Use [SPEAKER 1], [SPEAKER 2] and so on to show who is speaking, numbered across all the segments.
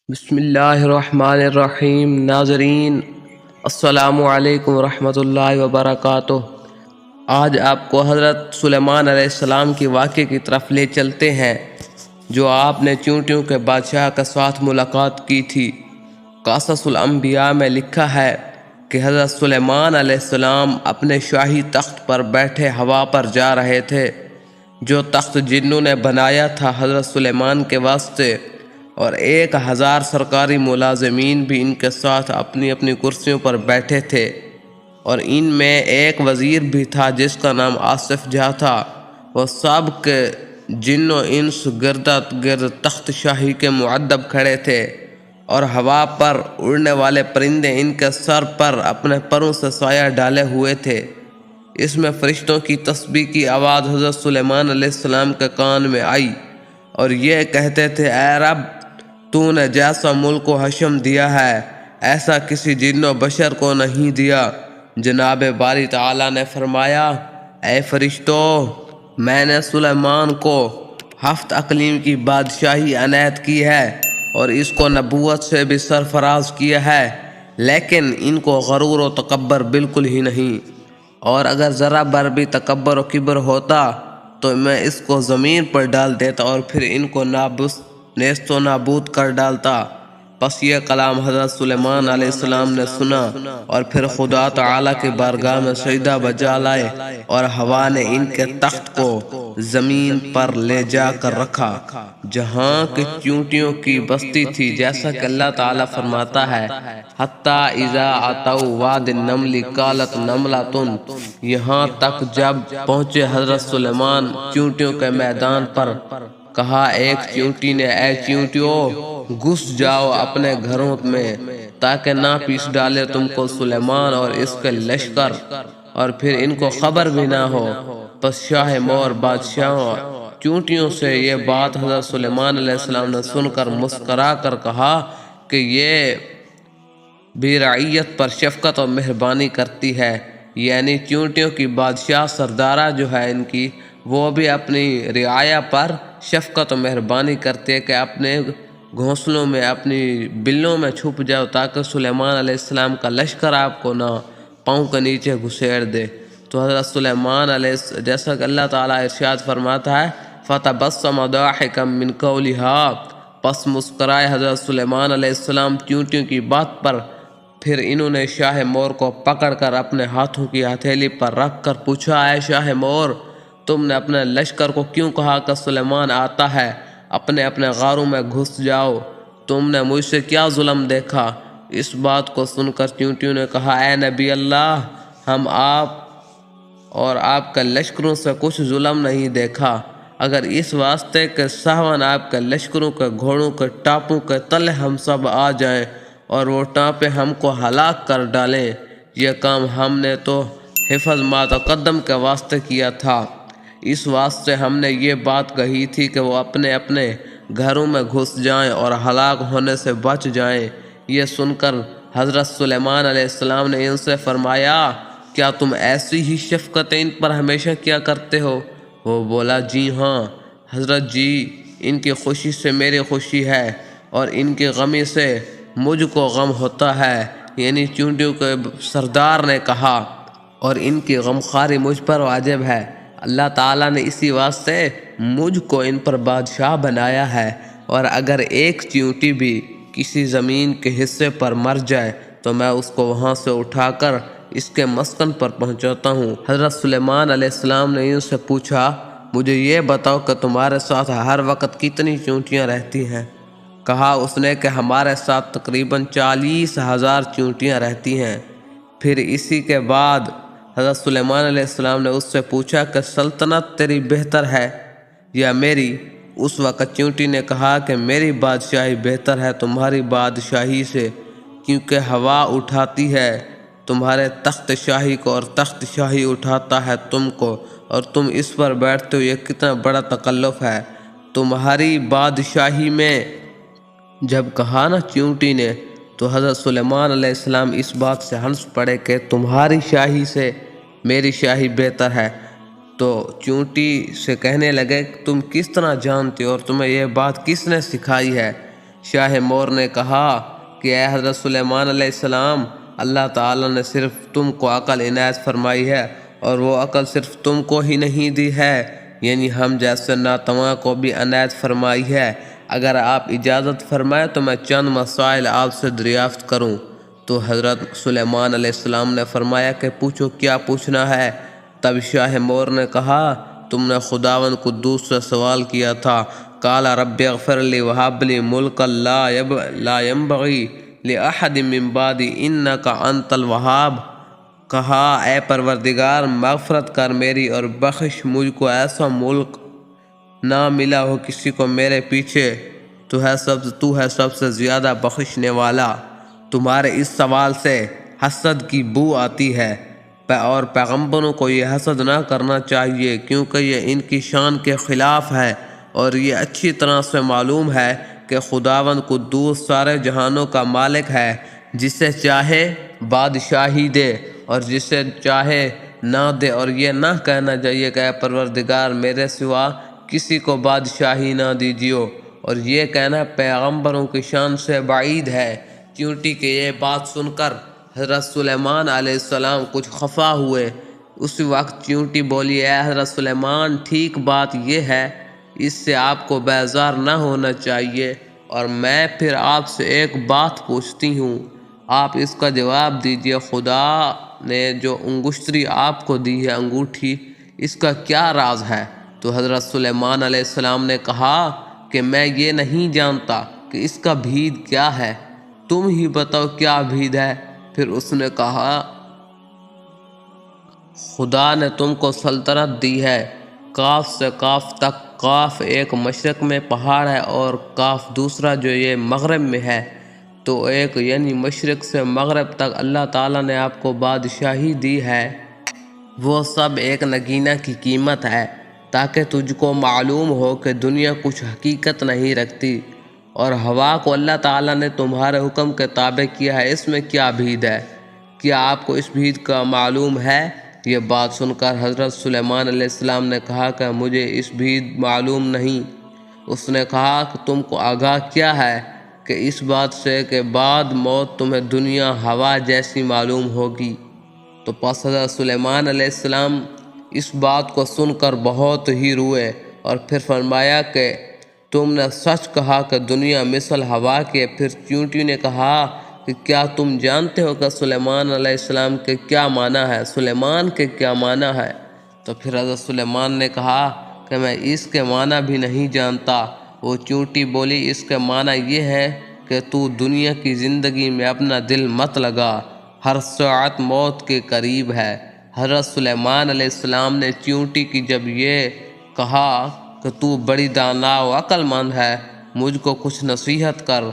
[SPEAKER 1] بسم اللہ الرحمن الرحیم۔ ناظرین السلام علیکم ورحمۃ اللہ وبرکاتہ۔ آج آپ کو حضرت سلیمان علیہ السلام کی واقعے کی طرف لے چلتے ہیں جو آپ نے چیونٹیوں کے بادشاہ کے ساتھ ملاقات کی تھی۔ قصص الانبیاء میں لکھا ہے کہ حضرت سلیمان علیہ السلام اپنے شاہی تخت پر بیٹھے ہوا پر جا رہے تھے، جو تخت جنوں نے بنایا تھا حضرت سلیمان کے واسطے، اور 1000 سرکاری ملازمین بھی ان کے ساتھ اپنی اپنی کرسیوں پر بیٹھے تھے، اور ان میں ایک وزیر بھی تھا جس کا نام آصف جاں تھا۔ وہ سب کے جن و انس گرد تخت شاہی کے مؤدب کھڑے تھے، اور ہوا پر اڑنے والے پرندے ان کے سر پر اپنے پروں سے سایہ ڈالے ہوئے تھے۔ اس میں فرشتوں کی تسبیح کی آواز حضرت سلیمان علیہ السلام کے کان میں آئی، اور یہ کہتے تھے، اے رب، تو نے جیسا ملک و حشم دیا ہے ایسا کسی جن و بشر کو نہیں دیا۔ جناب باری تعالیٰ نے فرمایا، اے فرشتو، میں نے سلیمان کو 7 اقلیم کی بادشاہی عنایت کی ہے اور اس کو نبوت سے بھی سرفراز کیا ہے، لیکن ان کو غرور و تکبر بالکل ہی نہیں، اور اگر ذرا بر بھی تکبر و کبر ہوتا تو میں اس کو زمین پر ڈال دیتا اور پھر ان کو نیست و نابود کر ڈالتا۔ پس یہ کلام حضرت سلیمان علیہ السلام نے سنا اور پھر خدا تعالیٰ کی بارگاہ میں سجدہ بجا لائے، اور ہوا نے ان کے تخت کو زمین پر لے جا کر رکھا جہاں کہ چیونٹیوں کی بستی تھی، جیسا کہ اللہ تعالیٰ فرماتا ہے، حتیٰ اذا اتوا واد النمل قالت نملۃ، یہاں تک جب پہنچے حضرت سلیمان چیونٹیوں کے میدان پر، کہا ایک چیونٹی نے، اے چیونٹیوں، گھس جاؤ اپنے گھروں میں تاکہ نہ پیس ڈالے تم کو سلیمان اور اس کے لشکر، اور پھر ان کو خبر بھی نہ ہو۔ پس شاہ مور بادشاہوں چیونٹیوں سے یہ بات حضرت سلیمان علیہ السلام نے سن کر مسکرا کر کہا کہ یہ بھی رعیت پر شفقت اور مہربانی کرتی ہے، یعنی چیونٹیوں کی بادشاہ سردارہ جو ہے ان کی، وہ بھی اپنی رعایا پر شفقت و مہربانی کرتے ہیں کہ اپنے گھونسلوں میں، اپنی بلوں میں چھپ جاؤ تاکہ سلیمان علیہ السلام کا لشکر آپ کو نہ پاؤں کے نیچے گھسیڑ دے۔ تو حضرت سلیمان علیہ، جیسا کہ اللہ تعالیٰ ارشاد فرماتا ہے، فَتَبَسَّمَ ضَاحِكًا مِّن قَوْلِهَا، پس مسکرائے حضرت سلیمان علیہ السلام چیونٹیوں کی بات پر۔ پھر انہوں نے شاہ مور کو پکڑ کر اپنے ہاتھوں کی ہتھیلی پر رکھ کر پوچھا، اے شاہ مور، تم نے اپنے لشکر کو کیوں کہا کہ سلیمان آتا ہے؟ اپنے اپنے غاروں میں گھس جاؤ، تم نے مجھ سے کیا ظلم دیکھا؟ اس بات کو سن کر چیونٹیوں نے کہا، اے نبی اللہ، ہم آپ اور آپ کے لشکروں سے کچھ ظلم نہیں دیکھا، اگر اس واسطے کہ سہون آپ کے لشکروں کے گھوڑوں کے ٹاپوں کے تلے ہم سب آ جائیں اور وہ ٹانپے ہم کو ہلاک کر ڈالیں، یہ کام ہم نے تو حفظ ما تقدم کے واسطے کیا تھا، اس واسطے ہم نے یہ بات کہی تھی کہ وہ اپنے اپنے گھروں میں گھس جائیں اور ہلاک ہونے سے بچ جائیں۔ یہ سن کر حضرت سلیمان علیہ السلام نے ان سے فرمایا، کیا تم ایسی ہی شفقت ان پر ہمیشہ کیا کرتے ہو؟ وہ بولا، جی ہاں حضرت جی، ان کی خوشی سے میری خوشی ہے اور ان کی غمی سے مجھ کو غم ہوتا ہے، یعنی چیونٹیوں کے سردار نے کہا، اور ان کی غمخواری مجھ پر واجب ہے۔ اللہ تعالیٰ نے اسی واسطے مجھ کو ان پر بادشاہ بنایا ہے، اور اگر ایک چیونٹی بھی کسی زمین کے حصے پر مر جائے تو میں اس کو وہاں سے اٹھا کر اس کے مسکن پر پہنچاتا ہوں۔ حضرت سلیمان علیہ السلام نے ان سے پوچھا، مجھے یہ بتاؤ کہ تمہارے ساتھ ہر وقت کتنی چیونٹیاں رہتی ہیں؟ کہا اس نے کہ ہمارے ساتھ تقریباً 40,000 چیونٹیاں رہتی ہیں۔ پھر اسی کے بعد حضرت سلیمان علیہ السلام نے اس سے پوچھا کہ سلطنت تیری بہتر ہے یا میری؟ اس وقت چیونٹی نے کہا کہ میری بادشاہی بہتر ہے تمہاری بادشاہی سے، کیونکہ ہوا اٹھاتی ہے تمہارے تخت شاہی کو اور تخت شاہی اٹھاتا ہے تم کو، اور تم اس پر بیٹھتے ہو، یہ کتنا بڑا تکلف ہے تمہاری بادشاہی میں۔ جب کہا نا چیونٹی نے، تو حضرت سلیمان علیہ السلام اس بات سے ہنس پڑے کہ تمہاری شاہی سے میری شاہی بہتر ہے۔ تو چیونٹی سے کہنے لگے، تم کس طرح جانتے ہو اور تمہیں یہ بات کس نے سکھائی ہے؟ شاہ مور نے کہا کہ اے حضرت سلیمان علیہ السلام، اللہ تعالیٰ نے صرف تم کو عقل عنایت فرمائی ہے، اور وہ عقل صرف تم کو ہی نہیں دی ہے، یعنی ہم جیسے ناتواں کو بھی عنایت فرمائی ہے۔ اگر آپ اجازت فرمائیں تو میں چند مسائل آپ سے دریافت کروں۔ تو حضرت سلیمان علیہ السلام نے فرمایا کہ پوچھو، کیا پوچھنا ہے؟ تب شاہ مور نے کہا، تم نے خداوند قدوس سے سوال کیا تھا، قال رب اغفر لی وہب لی ملکا لا ينبغی لأحد من بعدی انک انت الوہاب۔ کہا، اے پروردگار مغفرت کر میری اور بخش مجھ کو ایسا ملک نہ ملا ہو کسی کو میرے پیچھے، تو ہے سب سے زیادہ بخشنے والا۔ تمہارے اس سوال سے حسد کی بو آتی ہے، اور پیغمبروں کو یہ حسد نہ کرنا چاہیے، کیونکہ یہ ان کی شان کے خلاف ہے، اور یہ اچھی طرح سے معلوم ہے کہ خداوند قدوس سارے جہانوں کا مالک ہے، جسے چاہے بادشاہی دے اور جسے چاہے نہ دے، اور یہ نہ کہنا چاہیے کہ اے پروردگار میرے سوا کسی کو بادشاہی نہ دیجیو، اور یہ کہنا پیغمبروں کی شان سے بعید ہے۔ چونٹی کہ یہ بات سن کر حضرت سلیمان علیہ السلام کچھ خفا ہوئے۔ اس وقت چونٹی بولی، اے حضرت سلیمان، ٹھیک بات یہ ہے، اس سے آپ کو بیزار نہ ہونا چاہیے، اور میں پھر آپ سے ایک بات پوچھتی ہوں، آپ اس کا جواب دیجیے۔ خدا نے جو انگشتری آپ کو دی ہے، انگوٹھی، اس کا کیا راز ہے؟ تو حضرت سلیمان علیہ السلام نے کہا کہ میں یہ نہیں جانتا کہ اس کا بھید کیا ہے، تم ہی بتاؤ کیا بھید ہے۔ پھر اس نے کہا، خدا نے تم کو سلطنت دی ہے، کاف سے کاف تک۔ کاف ایک مشرق میں پہاڑ ہے، اور کاف دوسرا جو یہ مغرب میں ہے، تو ایک یعنی مشرق سے مغرب تک اللہ تعالیٰ نے آپ کو بادشاہی دی ہے۔ وہ سب ایک نگینہ کی قیمت ہے، تاکہ تجھ کو معلوم ہو کہ دنیا کچھ حقیقت نہیں رکھتی، اور ہوا کو اللہ تعالیٰ نے تمہارے حکم کے تابع کیا ہے، اس میں کیا بھید ہے؟ کیا آپ کو اس بھید کا معلوم ہے؟ یہ بات سن کر حضرت سلیمان علیہ السلام نے کہا کہ مجھے اس بھید معلوم نہیں۔ اس نے کہا کہ تم کو آگاہ کیا ہے کہ اس بات سے کہ بعد موت تمہیں دنیا ہوا جیسی معلوم ہوگی؟ تو پس حضرت سلیمان علیہ السلام اس بات کو سن کر بہت ہی روئے، اور پھر فرمایا کہ تم نے سچ کہا کہ دنیا مثل ہوا کے۔ پھر چونٹی نے کہا کہ کیا تم جانتے ہو کہ سلیمان علیہ السلام کے کیا معنی ہے؟ سلیمان کے کیا معنی ہے؟ تو پھر حضرت سلیمان نے کہا کہ میں اس کے معنی بھی نہیں جانتا۔ وہ چونٹی بولی، اس کے معنی یہ ہے کہ تو دنیا کی زندگی میں اپنا دل مت لگا، ہر ساعت موت کے قریب ہے۔ حضرت سلیمان علیہ السلام نے چونٹی کی جب یہ کہا کہ تو بڑی دانا و عقل مند ہے، مجھ کو کچھ نصیحت کر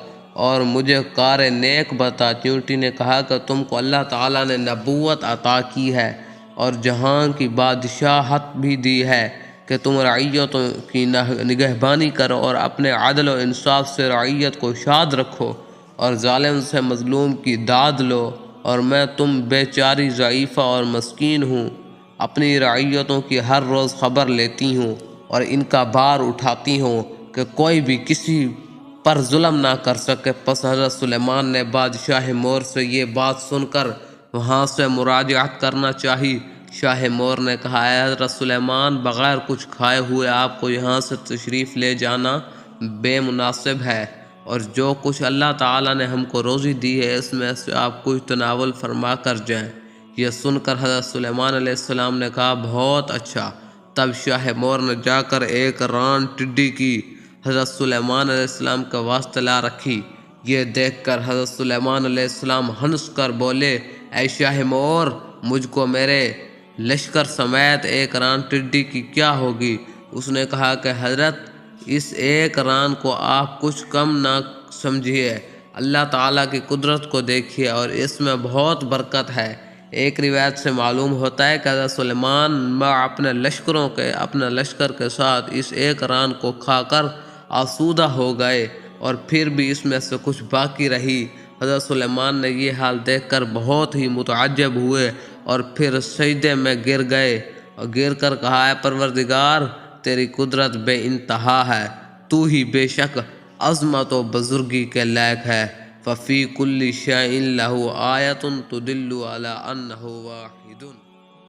[SPEAKER 1] اور مجھے کار نیک بتا۔ چونٹی نے کہا کہ تم کو اللہ تعالیٰ نے نبوت عطا کی ہے، اور جہاں کی بادشاہت بھی دی ہے کہ تم رعیتوں کی نگہبانی کرو، اور اپنے عدل و انصاف سے رعیت کو شاد رکھو، اور ظالم سے مظلوم کی داد لو، اور میں تم بیچاری ضعیفہ اور مسکین ہوں، اپنی رعیتوں کی ہر روز خبر لیتی ہوں، اور ان کا بار اٹھاتی ہوں کہ کوئی بھی کسی پر ظلم نہ کر سکے۔ پس حضرت سلیمان نے بادشاہ مور سے یہ بات سن کر وہاں سے مراجعت کرنا چاہی۔ شاہ مور نے کہا، اے حضرت سلیمان، بغیر کچھ کھائے ہوئے آپ کو یہاں سے تشریف لے جانا بے مناسب ہے، اور جو کچھ اللہ تعالیٰ نے ہم کو روزی دی ہے اس میں سے آپ کچھ تناول فرما کر جائیں۔ یہ سن کر حضرت سلیمان علیہ السلام نے کہا، بہت اچھا۔ تب شاہ مور نے جا کر ایک ران ٹڈی کی حضرت سلیمان علیہ السلام کے واسطے لا رکھی۔ یہ دیکھ کر حضرت سلیمان علیہ السلام ہنس کر بولے، اے شاہ مور، مجھ کو میرے لشکر سمیت ایک ران ٹڈی کی کیا ہوگی؟ اس نے کہا کہ حضرت، اس ایک ران کو آپ کچھ کم نہ سمجھیے، اللہ تعالیٰ کی قدرت کو دیکھیے، اور اس میں بہت برکت ہے۔ ایک روایت سے معلوم ہوتا ہے کہ حضرت سلیمان اپنے لشکر کے ساتھ اس ایک ران کو کھا کر آسودہ ہو گئے، اور پھر بھی اس میں سے کچھ باقی رہی۔ حضرت سلیمان نے یہ حال دیکھ کر بہت ہی متعجب ہوئے، اور پھر سجدے میں گر گئے، اور گر کر کہا، اے پروردگار، تیری قدرت بے انتہا ہے، تو ہی بے شک عظمت و بزرگی کے لائق ہے۔ ففی کل شیء لہ آیۃ تدل علی انہ واحد۔